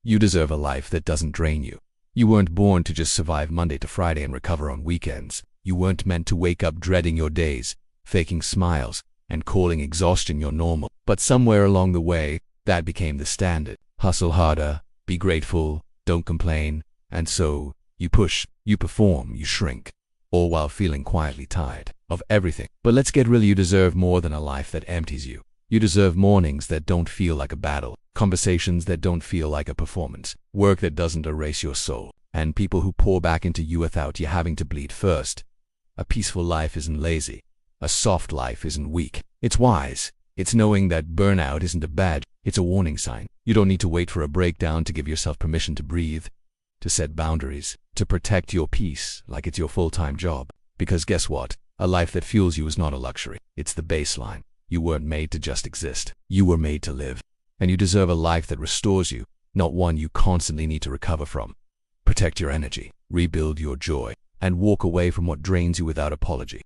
You deserve a life that doesn't drain you. You weren't born to just survive Monday to Friday and recover on weekends. You weren't meant to wake up dreading your days, faking smiles, and calling exhaustion your normal. But somewhere along the way, that became the standard. Hustle harder, be grateful, don't complain, and so you push, you perform, you shrink, all while feeling quietly tired of everything. But let's get real, you deserve more than a life that empties you. You deserve mornings that don't feel like a battle, conversations that don't feel like a performance, work that doesn't erase your soul, and people who pour back into you without you having to bleed first. A peaceful life isn't lazy. A soft life isn't weak. It's wise. It's knowing that burnout isn't a badge, it's a warning sign. You don't need to wait for a breakdown to give yourself permission to breathe, to set boundaries, to protect your peace like it's your full-time job. Because guess what? A life that fuels you is not a luxury. It's the baseline. You weren't made to just exist. You were made to live. And you deserve a life that restores you, not one you constantly need to recover from. Protect your energy, rebuild your joy, and walk away from what drains you without apology.